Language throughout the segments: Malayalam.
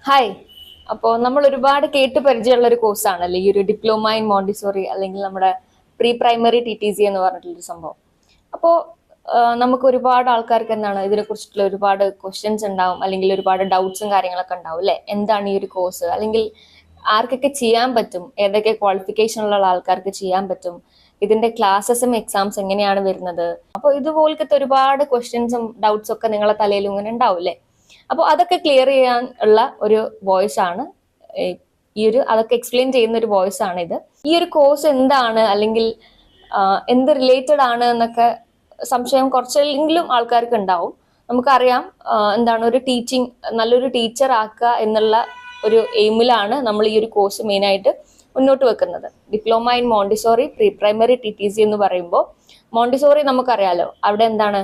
ഹായ്. അപ്പോൾ നമ്മൾ ഒരുപാട് കേട്ട് പരിചയമുള്ള ഒരു കോഴ്സാണല്ലേ ഈ ഒരു ഡിപ്ലോമ ഇൻ മോണ്ടിസോറി അല്ലെങ്കിൽ നമ്മുടെ പ്രീ പ്രൈമറി TTC എന്ന് പറഞ്ഞിട്ടുള്ളൊരു സംഭവം. അപ്പോൾ നമുക്ക് ഒരുപാട് ആൾക്കാർക്ക് എന്താണ് ഇതിനെ കുറിച്ചിട്ടുള്ള ഒരുപാട് ക്വസ്റ്റ്യൻസ് ഉണ്ടാവും, അല്ലെങ്കിൽ ഒരുപാട് ഡൗട്ട്സും കാര്യങ്ങളൊക്കെ ഉണ്ടാവും അല്ലെ. എന്താണ് ഈ ഒരു കോഴ്സ്, അല്ലെങ്കിൽ ആർക്കൊക്കെ ചെയ്യാൻ പറ്റും, ഏതൊക്കെ ക്വാളിഫിക്കേഷൻ ഉള്ള ആൾക്കാർക്ക് ചെയ്യാൻ പറ്റും, ഇതിന്റെ ക്ലാസ്സസും എക്സാംസ് എങ്ങനെയാണ് വരുന്നത്. അപ്പോൾ ഇതുപോലത്തെ ഒരുപാട് ക്വസ്റ്റ്യൻസും ഡൗട്ട്സും ഒക്കെ നിങ്ങളെ തലയിലും ഇങ്ങനെ ഉണ്ടാവും അല്ലേ. അപ്പോൾ അതൊക്കെ ക്ലിയർ ചെയ്യാൻ ഉള്ള ഒരു വോയിസ് ആണ് അതൊക്കെ എക്സ്പ്ലെയിൻ ചെയ്യുന്ന ഒരു വോയിസ് ആണ് ഇത്. ഈ ഒരു കോഴ്സ് എന്താണ്, അല്ലെങ്കിൽ എന്ത് റിലേറ്റഡ് ആണ് എന്നൊക്കെ സംശയം കുറച്ചെങ്കിലും ആൾക്കാർക്ക് ഉണ്ടാവും. നമുക്കറിയാം, എന്താണ് ഒരു ടീച്ചിങ്, നല്ലൊരു ടീച്ചർ ആക്കുക എന്നുള്ള ഒരു എയിമിലാണ് നമ്മൾ ഈ ഒരു കോഴ്സ് മെയിനായിട്ട് മുന്നോട്ട് വെക്കുന്നത്. Diploma in Montessori pre primary TTC എന്ന് പറയുമ്പോൾ, മോണ്ടിസോറി നമുക്കറിയാലോ, അവിടെ എന്താണ്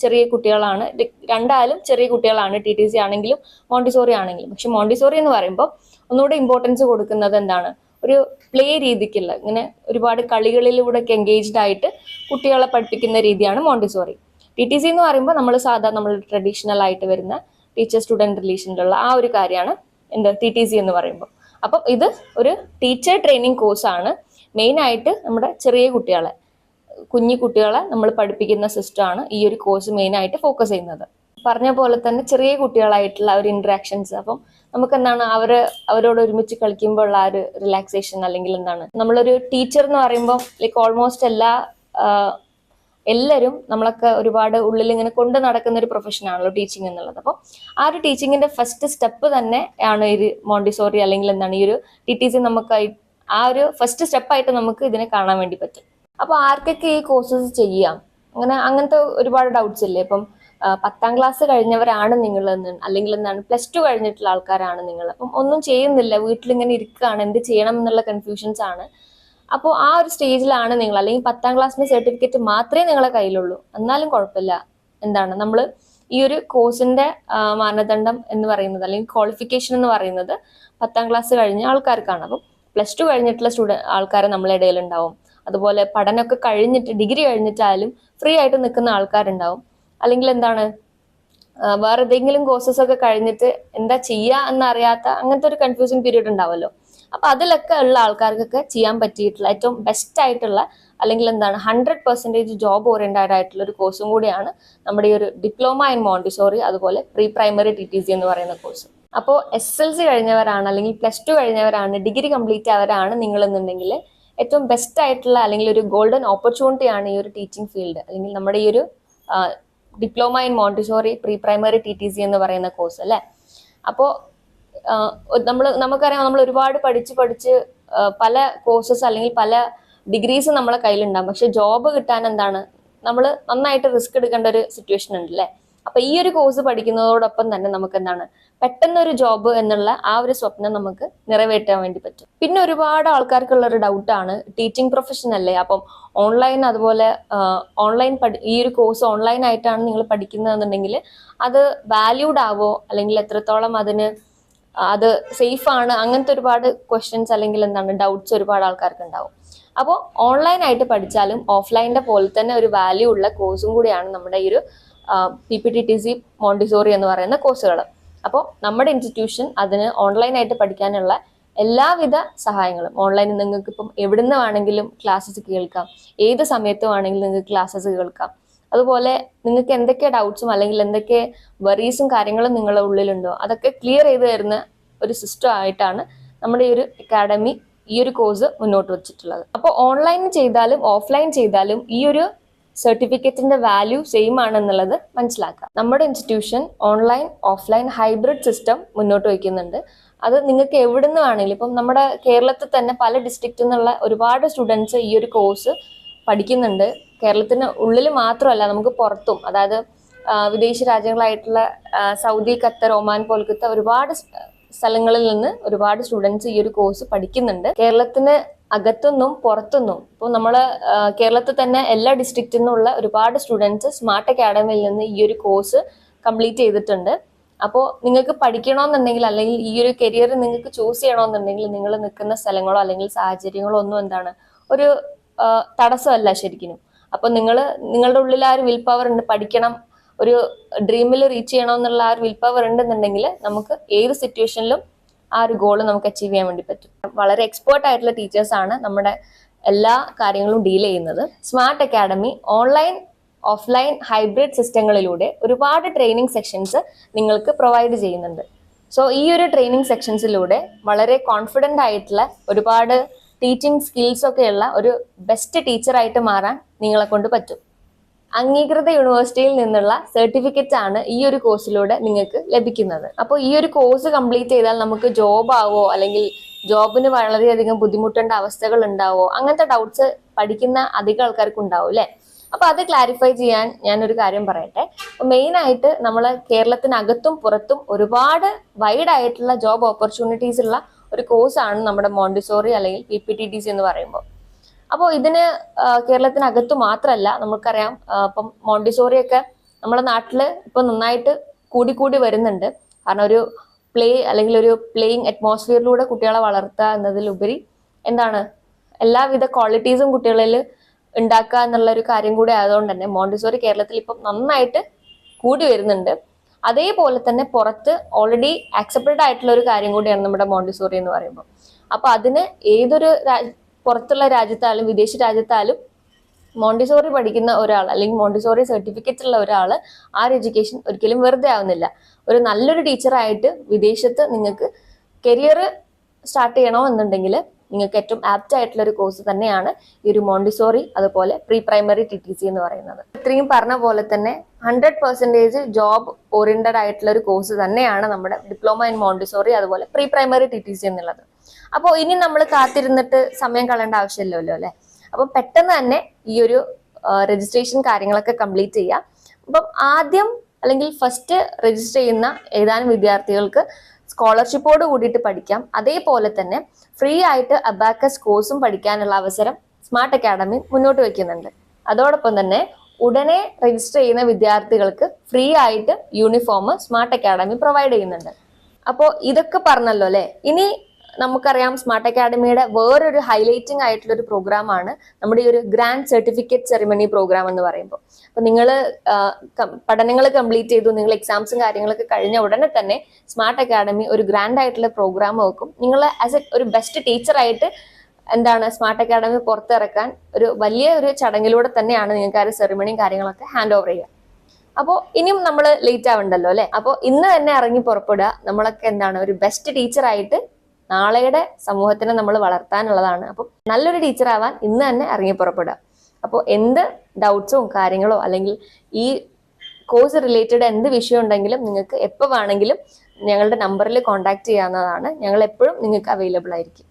ചെറിയ കുട്ടികളാണ്, രണ്ടായാലും ചെറിയ കുട്ടികളാണ്, TTC ആണെങ്കിലും മോണ്ടിസോറി ആണെങ്കിലും. പക്ഷെ മോണ്ടിസോറി എന്ന് പറയുമ്പോൾ ഒന്നുകൂടെ ഇമ്പോർട്ടൻസ് കൊടുക്കുന്നത് എന്താണ്, ഒരു പ്ലേ രീതിക്കുള്ള, ഇങ്ങനെ ഒരുപാട് കളികളിലൂടെ ഒക്കെ എൻഗേജ്ഡ് ആയിട്ട് കുട്ടികളെ പഠിപ്പിക്കുന്ന രീതിയാണ് മോണ്ടിസോറി. TTC എന്ന് പറയുമ്പോൾ നമ്മൾ ട്രഡീഷണൽ ആയിട്ട് വരുന്ന ടീച്ചർ സ്റ്റുഡൻറ് റിലേഷനിലുള്ള ആ ഒരു കാര്യമാണ് TTC എന്ന് പറയുമ്പോൾ. അപ്പം ഇത് ഒരു ടീച്ചർ ട്രെയിനിങ് കോഴ്സാണ്. മെയിനായിട്ട് നമ്മുടെ ചെറിയ കുഞ്ഞു കുട്ടികളെ നമ്മൾ പഠിപ്പിക്കുന്ന സിസ്റ്റമാണ് ഈ ഒരു കോഴ്സ് മെയിനായിട്ട് ഫോക്കസ് ചെയ്യുന്നത്. പറഞ്ഞ പോലെ തന്നെ ചെറിയ കുട്ടികളായിട്ടുള്ള ഒരു ഇന്ററാക്ഷൻസ്, അപ്പം നമുക്ക് എന്താണ് അവരോട് ഒരുമിച്ച് കളിക്കുമ്പോൾ ഉള്ള ആ ഒരു റിലാക്സേഷൻ, അല്ലെങ്കിൽ എന്താണ് നമ്മളൊരു ടീച്ചർ എന്ന് പറയുമ്പോൾ ലൈക്ക് ഓൾമോസ്റ്റ് എല്ലാവരും നമ്മളൊക്കെ ഒരുപാട് ഉള്ളിൽ ഇങ്ങനെ കൊണ്ട് നടക്കുന്ന ഒരു പ്രൊഫഷൻ ആണല്ലോ ടീച്ചിങ് എന്നുള്ളത്. അപ്പോൾ ആ ഒരു ടീച്ചിങ്ങിന്റെ ഫസ്റ്റ് സ്റ്റെപ്പ് തന്നെ ആണ് ഒരു മോണ്ടിസോറി, അല്ലെങ്കിൽ എന്താണ് ഈ ഒരു TTC. നമുക്ക് ആ ഒരു ഫസ്റ്റ് സ്റ്റെപ്പായിട്ട് നമുക്ക് ഇതിനെ കാണാൻ വേണ്ടി പറ്റും. അപ്പൊ ആർക്കൊക്കെ ഈ കോഴ്സസ് ചെയ്യാം, അങ്ങനത്തെ ഒരുപാട് ഡൗട്ട്സ് ഇല്ലേ. ഇപ്പം 10ാം ക്ലാസ് കഴിഞ്ഞവരാണ് നിങ്ങൾ, അല്ലെങ്കിൽ എന്താണ് +2 കഴിഞ്ഞിട്ടുള്ള ആൾക്കാരാണ് നിങ്ങൾ. അപ്പം ഒന്നും ചെയ്യുന്നില്ല, വീട്ടിലിങ്ങനെ ഇരിക്കുകയാണ്, എന്ത് ചെയ്യണം എന്നുള്ള കൺഫ്യൂഷൻസ് ആണ്. അപ്പോൾ ആ ഒരു സ്റ്റേജിലാണ് നിങ്ങൾ, അല്ലെങ്കിൽ 10ാം ക്ലാസ്സിന്റെ സർട്ടിഫിക്കറ്റ് മാത്രമേ നിങ്ങളെ കയ്യിലുള്ളൂ, എന്നാലും കുഴപ്പമില്ല. എന്താണ് നമ്മൾ ഈ ഒരു കോഴ്സിന്റെ മാനദണ്ഡം എന്ന് പറയുന്നത്, അല്ലെങ്കിൽ ക്വാളിഫിക്കേഷൻ എന്ന് പറയുന്നത് 10ാം ക്ലാസ് കഴിഞ്ഞ ആൾക്കാർക്കാണ്. അപ്പം +2 കഴിഞ്ഞിട്ടുള്ള ആൾക്കാർ നമ്മളെ ഇടയിൽ ഉണ്ടാവും. അതുപോലെ പഠനമൊക്കെ കഴിഞ്ഞിട്ട്, ഡിഗ്രി കഴിഞ്ഞിട്ടായാലും ഫ്രീ ആയിട്ട് നിൽക്കുന്ന ആൾക്കാരുണ്ടാവും. അല്ലെങ്കിൽ എന്താണ് വേറെ ഏതെങ്കിലും കോഴ്സസ് ഒക്കെ കഴിഞ്ഞിട്ട് എന്താ ചെയ്യുക എന്നറിയാത്ത അങ്ങനത്തെ ഒരു കൺഫ്യൂസിങ് പീരീഡ് ഉണ്ടാവുമല്ലോ. അപ്പൊ അതിലൊക്കെ ഉള്ള ആൾക്കാർക്കൊക്കെ ചെയ്യാൻ പറ്റിയിട്ടുള്ള ഏറ്റവും ബെസ്റ്റ് ആയിട്ടുള്ള, അല്ലെങ്കിൽ എന്താണ് 100% ജോബ് ഓറിയന്റഡ് ആയിട്ടുള്ള ഒരു കോഴ്സും കൂടിയാണ് നമ്മുടെ ഈ ഒരു ഡിപ്ലോമ ഇൻ മോണ്ടിസോറി, അതുപോലെ പ്രീ പ്രൈമറി TTC എന്ന് പറയുന്ന കോഴ്സ്. അപ്പോൾ SLC കഴിഞ്ഞവരാണ്, അല്ലെങ്കിൽ +2 കഴിഞ്ഞവരാണ്, ഡിഗ്രി കംപ്ലീറ്റ് ആയവരാണ് നിങ്ങൾ എന്നുണ്ടെങ്കിൽ ഏറ്റവും ബെസ്റ്റ് ആയിട്ടുള്ള, അല്ലെങ്കിൽ ഒരു ഗോൾഡൻ ഓപ്പർച്യൂണിറ്റി ആണ് ഈ ഒരു ടീച്ചിങ് ഫീൽഡ്, അല്ലെങ്കിൽ നമ്മുടെ ഈ ഒരു diploma in Montessori pre primary TTC എന്ന് പറയുന്ന കോഴ്സ് അല്ലേ. അപ്പോൾ നമുക്കറിയാം, നമ്മൾ ഒരുപാട് പഠിച്ച് പല കോഴ്സസ് അല്ലെങ്കിൽ പല ഡിഗ്രീസ് നമ്മളെ കയ്യിലുണ്ടാകും. പക്ഷെ ജോബ് കിട്ടാൻ എന്താണ്, നമ്മൾ നന്നായിട്ട് റിസ്ക് എടുക്കേണ്ട ഒരു സിറ്റുവേഷൻ ഉണ്ട് അല്ലേ. അപ്പൊ ഈ ഒരു കോഴ്സ് പഠിക്കുന്നതോടൊപ്പം തന്നെ നമുക്ക് എന്താണ് പെട്ടെന്നൊരു ജോബ് എന്നുള്ള ആ ഒരു സ്വപ്നം നമുക്ക് നിറവേറ്റാൻ വേണ്ടി പറ്റും. പിന്നെ ഒരുപാട് ആൾക്കാർക്കുള്ള ഒരു ഡൗട്ടാണ്, ടീച്ചിങ് പ്രൊഫഷൻ അല്ലേ, അപ്പം ഓൺലൈൻ, അതുപോലെ ഈ ഒരു കോഴ്സ് ഓൺലൈൻ ആയിട്ടാണ് നിങ്ങൾ പഠിക്കുന്നതെന്നുണ്ടെങ്കിൽ അത് വാല്യൂഡ് ആവോ, അല്ലെങ്കിൽ എത്രത്തോളം അത് സേഫ് ആണ്, അങ്ങനത്തെ ഒരുപാട് ക്വസ്റ്റ്യൻസ്, അല്ലെങ്കിൽ എന്താണ് ഡൗട്ട്സ് ഒരുപാട് ആൾക്കാർക്ക് ഉണ്ടാവും. അപ്പോൾ ഓൺലൈൻ ആയിട്ട് പഠിച്ചാലും ഓഫ്ലൈൻ്റെ പോലെ തന്നെ ഒരു വാല്യൂ ഉള്ള കോഴ്സും കൂടിയാണ് നമ്മുടെ ഈ ഒരു PPTTC മോണ്ടിസോറി എന്ന് പറയുന്ന കോഴ്സുകൾ. അപ്പോൾ നമ്മുടെ ഇൻസ്റ്റിറ്റ്യൂഷൻ അതിന് ഓൺലൈനായിട്ട് പഠിക്കാനുള്ള എല്ലാവിധ സഹായങ്ങളും, ഓൺലൈനിൽ നിങ്ങൾക്ക് ഇപ്പം എവിടുന്ന് വേണമെങ്കിലും ക്ലാസ്സസ് കേൾക്കാം, ഏത് സമയത്ത് വേണമെങ്കിലും നിങ്ങൾക്ക് ക്ലാസ്സസ് കേൾക്കാം. അതുപോലെ നിങ്ങൾക്ക് എന്തൊക്കെ ഡൗട്ട്സും അല്ലെങ്കിൽ എന്തൊക്കെ വറീസും കാര്യങ്ങളും നിങ്ങളുടെ ഉള്ളിലുണ്ടോ അതൊക്കെ ക്ലിയർ ചെയ്ത് തരുന്ന ഒരു സിസ്റ്റം ആയിട്ടാണ് നമ്മുടെ ഈ ഒരു അക്കാഡമി ഈ ഒരു കോഴ്സ് മുന്നോട്ട് വെച്ചിട്ടുള്ളത്. അപ്പോൾ ഓൺലൈൻ ചെയ്താലും ഓഫ്ലൈൻ ചെയ്താലും ഈ ഒരു സർട്ടിഫിക്കറ്റിന്റെ വാല്യൂ സെയിം ആണെന്നുള്ളത് മനസ്സിലാക്കാം. നമ്മുടെ institution online offline hybrid system മുന്നോട്ട് വയ്ക്കുന്നുണ്ട്. അത് നിങ്ങൾക്ക് എവിടുന്ന് വേണമെങ്കിലും, ഇപ്പം നമ്മുടെ കേരളത്തിൽ തന്നെ പല ഡിസ്ട്രിക്റ്റിൽ നിന്നുള്ള ഒരുപാട് സ്റ്റുഡൻസ് ഈ ഒരു കോഴ്സ് പഠിക്കുന്നുണ്ട്. കേരളത്തിന് ഉള്ളിൽ മാത്രമല്ല, നമുക്ക് പുറത്തും, അതായത് വിദേശ രാജ്യങ്ങളായിട്ടുള്ള സൗദി, ഖത്തർ, ഒമാൻ പോലത്തെ ഒരുപാട് സ്ഥലങ്ങളിൽ നിന്ന് ഒരുപാട് സ്റ്റുഡൻസ് ഈ ഒരു കോഴ്സ് പഠിക്കുന്നുണ്ട്. കേരളത്തിന് അകത്തുനിന്നും പുറത്തുനിന്നും, ഇപ്പോൾ നമ്മള് കേരളത്തിൽ തന്നെ എല്ലാ ഡിസ്ട്രിക്റ്റിൽ നിന്നുള്ള ഒരുപാട് സ്റ്റുഡൻസ് സ്മാർട്ട് അക്കാഡമിയിൽ നിന്ന് ഈ ഒരു കോഴ്സ് കംപ്ലീറ്റ് ചെയ്തിട്ടുണ്ട്. അപ്പോൾ നിങ്ങൾക്ക് പഠിക്കണമെന്നുണ്ടെങ്കിൽ, അല്ലെങ്കിൽ ഈ ഒരു കരിയർ നിങ്ങൾക്ക് ചൂസ് ചെയ്യണമെന്നുണ്ടെങ്കിൽ, നിങ്ങൾ നിൽക്കുന്ന സ്ഥലങ്ങളോ അല്ലെങ്കിൽ സാഹചര്യങ്ങളോ ഒന്നും എന്താണ് ഒരു തടസ്സമല്ല ശരിക്കും. അപ്പൊ നിങ്ങളുടെ ഉള്ളിൽ ആ ഒരു വിൽ പവർ ഉണ്ട്, പഠിക്കണം, ഒരു ഡ്രീമിൽ റീച്ച് ചെയ്യണമെന്നുള്ള ആ ഒരു വിൽ പവർ ഉണ്ടെന്നുണ്ടെങ്കിൽ നമുക്ക് ഏത് സിറ്റുവേഷനിലും ആ ഒരു ഗോൾ നമുക്ക് അച്ചീവ് ചെയ്യാൻ വേണ്ടി പറ്റും. വളരെ എക്സ്പേർട്ട് ആയിട്ടുള്ള ടീച്ചേഴ്സ് ആണ് നമ്മുടെ എല്ലാ കാര്യങ്ങളും ഡീൽ ചെയ്യുന്നത്. Smart academy online offline hybrid സിസ്റ്റങ്ങളിലൂടെ ഒരുപാട് ട്രെയിനിങ് സെക്ഷൻസ് നിങ്ങൾക്ക് പ്രൊവൈഡ് ചെയ്യുന്നുണ്ട്. സോ ഈ ഒരു ട്രെയിനിങ് സെക്ഷൻസിലൂടെ വളരെ കോൺഫിഡൻ്റ് ആയിട്ടുള്ള ഒരുപാട് ടീച്ചിങ് സ്കിൽസ് ഒക്കെയുള്ള ഒരു ബെസ്റ്റ് ടീച്ചറായിട്ട് മാറാൻ നിങ്ങളെ കൊണ്ട് പറ്റും. അംഗീകൃത യൂണിവേഴ്സിറ്റിയിൽ നിന്നുള്ള സർട്ടിഫിക്കറ്റ് ആണ് ഈ ഒരു കോഴ്സിലൂടെ നിങ്ങൾക്ക് ലഭിക്കുന്നത്. അപ്പോൾ ഈ ഒരു കോഴ്സ് കംപ്ലീറ്റ് ചെയ്താൽ നമുക്ക് ജോബ് ആവോ, അല്ലെങ്കിൽ ജോബിന് വളരെയധികം ബുദ്ധിമുട്ടേണ്ട അവസ്ഥകൾ ഉണ്ടാവോ, അങ്ങനത്തെ ഡൗട്ട്സ് പഠിക്കുന്ന അധികം ആൾക്കാർക്ക് ഉണ്ടാവും അല്ലേ. അപ്പൊ അത് ക്ലാരിഫൈ ചെയ്യാൻ ഞാനൊരു കാര്യം പറയട്ടെ. മെയിൻ ആയിട്ട് നമ്മൾ കേരളത്തിനകത്തും പുറത്തും ഒരുപാട് വൈഡ് ആയിട്ടുള്ള ജോബ് ഓപ്പർച്യൂണിറ്റീസ് ഉള്ള ഒരു കോഴ്സാണ് നമ്മുടെ മോണ്ടിസോറി അല്ലെങ്കിൽ PPTTC എന്ന് പറയുമ്പോൾ. അപ്പോൾ ഇതിന് കേരളത്തിനകത്ത് മാത്രമല്ല, നമുക്കറിയാം ഇപ്പം മോണ്ടിസോറി ഒക്കെ നമ്മുടെ നാട്ടിൽ ഇപ്പൊ നന്നായിട്ട് കൂടി വരുന്നുണ്ട്. കാരണം ഒരു പ്ലേ അല്ലെങ്കിൽ ഒരു പ്ലേയിങ് അറ്റ്മോസ്ഫിയറിലൂടെ കുട്ടികളെ വളർത്തുക എന്നതിലുപരി എന്താണ് എല്ലാവിധ ക്വാളിറ്റീസും കുട്ടികളിൽ ഉണ്ടാക്കുക എന്നുള്ള ഒരു കാര്യം കൂടി ആയതുകൊണ്ട് തന്നെ മോണ്ടിസോറി കേരളത്തിൽ ഇപ്പം നന്നായിട്ട് കൂടി വരുന്നുണ്ട്. അതേപോലെ തന്നെ പുറത്ത് ഓൾറെഡി ആക്സെപ്റ്റഡ് ആയിട്ടുള്ള ഒരു കാര്യം കൂടിയാണ് നമ്മുടെ മോണ്ടിസോറി എന്ന് പറയുമ്പോൾ. അപ്പൊ അതിന് ഏതൊരു പുറത്തുള്ള രാജ്യത്തായാലും വിദേശ രാജ്യത്തായാലും മോണ്ടിസോറി പഠിക്കുന്ന ഒരാൾ അല്ലെങ്കിൽ മോണ്ടിസോറി സർട്ടിഫിക്കറ്റ് ഉള്ള ഒരാൾ ആ ഒരു എഡ്യൂക്കേഷൻ ഒരിക്കലും വെറുതെ ആവുന്നില്ല. ഒരു നല്ലൊരു ടീച്ചറായിട്ട് വിദേശത്ത് നിങ്ങൾക്ക് കരിയർ സ്റ്റാർട്ട് ചെയ്യണോ എന്നുണ്ടെങ്കിൽ നിങ്ങൾക്ക് ഏറ്റവും ആപ്റ്റ് ആയിട്ടുള്ള ഒരു കോഴ്സ് തന്നെയാണ് ഈ ഒരു മോണ്ടിസോറി അതുപോലെ പ്രീ പ്രൈമറി TTC എന്ന് പറയുന്നത്. ഇത്രയും പറഞ്ഞ പോലെ തന്നെ 100% ജോബ് ഓറിയന്റഡ് ആയിട്ടുള്ള ഒരു കോഴ്സ് തന്നെയാണ് നമ്മുടെ ഡിപ്ലോമ ഇൻ മോണ്ടിസോറി അതുപോലെ പ്രീ പ്രൈമറി TTC എന്നുള്ളത്. അപ്പോൾ ഇനി നമ്മൾ കാത്തിരുന്നിട്ട് സമയം കളയേണ്ട ആവശ്യമില്ലല്ലോ അല്ലെ. അപ്പം പെട്ടെന്ന് തന്നെ ഈ ഒരു രജിസ്ട്രേഷൻ കാര്യങ്ങളൊക്കെ കംപ്ലീറ്റ് ചെയ്യുക. അപ്പം ആദ്യം അല്ലെങ്കിൽ ഫസ്റ്റ് രജിസ്റ്റർ ചെയ്യുന്ന ഏതാനും വിദ്യാർത്ഥികൾക്ക് സ്കോളർഷിപ്പോട് കൂടിയിട്ട് പഠിക്കാം. അതേപോലെ തന്നെ ഫ്രീ ആയിട്ട് അബാക്കസ് കോഴ്സും പഠിക്കാനുള്ള അവസരം സ്മാർട്ട് അക്കാഡമി മുന്നോട്ട് വെക്കുന്നുണ്ട്. അതോടൊപ്പം തന്നെ ഉടനെ രജിസ്റ്റർ ചെയ്യുന്ന വിദ്യാർത്ഥികൾക്ക് ഫ്രീ ആയിട്ട് യൂണിഫോം സ്മാർട്ട് അക്കാഡമി പ്രൊവൈഡ് ചെയ്യുന്നുണ്ട്. അപ്പോൾ ഇതൊക്കെ പറഞ്ഞല്ലോ അല്ലെ. ഇനി നമുക്കറിയാം സ്മാർട്ട് അക്കാഡമിയുടെ വേറൊരു ഹൈലൈറ്റിംഗ് ആയിട്ടുള്ള ഒരു പ്രോഗ്രാമാണ് നമ്മുടെ ഈ ഒരു ഗ്രാൻഡ് സർട്ടിഫിക്കറ്റ് സെറിമണി പ്രോഗ്രാം എന്ന് പറയുമ്പോൾ. അപ്പൊ നിങ്ങൾ പഠനങ്ങൾ കംപ്ലീറ്റ് ചെയ്തു, നിങ്ങൾ എക്സാംസും കാര്യങ്ങളൊക്കെ കഴിഞ്ഞ ഉടനെ തന്നെ സ്മാർട്ട് അക്കാഡമി ഒരു ഗ്രാൻഡ് ആയിട്ടുള്ള പ്രോഗ്രാം വെക്കും. നിങ്ങൾ ആസ് എ ഒരു ബെസ്റ്റ് ടീച്ചറായിട്ട് സ്മാർട്ട് അക്കാഡമി പുറത്തിറക്കാൻ ഒരു വലിയ ഒരു ചടങ്ങിലൂടെ തന്നെയാണ് നിങ്ങൾക്ക് ആ ഒരു സെറിമണിയും കാര്യങ്ങളൊക്കെ ഹാൻഡ് ഓവർ ചെയ്യുക. അപ്പോൾ ഇനിയും നമ്മൾ ലേറ്റ് ആവണ്ടല്ലോ അല്ലെ. അപ്പോൾ ഇന്ന് തന്നെ ഇറങ്ങി പുറപ്പെടുക. നമ്മളൊക്കെ ഒരു ബെസ്റ്റ് ടീച്ചറായിട്ട് നാളെയുടെ സമൂഹത്തിനെ നമ്മൾ വളർത്താനുള്ളതാണ്. അപ്പം നല്ലൊരു ടീച്ചർ ആവാൻ ഇന്ന് തന്നെ ഇറങ്ങി പുറപ്പെടുക. അപ്പോൾ എന്ത് ഡൗട്ട്സും കാര്യങ്ങളോ അല്ലെങ്കിൽ ഈ കോഴ്സ് റിലേറ്റഡ് എന്ത് വിഷയം ഉണ്ടെങ്കിലും നിങ്ങൾക്ക് എപ്പോൾ വേണമെങ്കിലും ഞങ്ങളുടെ നമ്പറിൽ കോൺടാക്ട് ചെയ്യാവുന്നതാണ്. ഞങ്ങൾ എപ്പോഴും നിങ്ങൾക്ക് അവൈലബിൾ ആയിരിക്കും.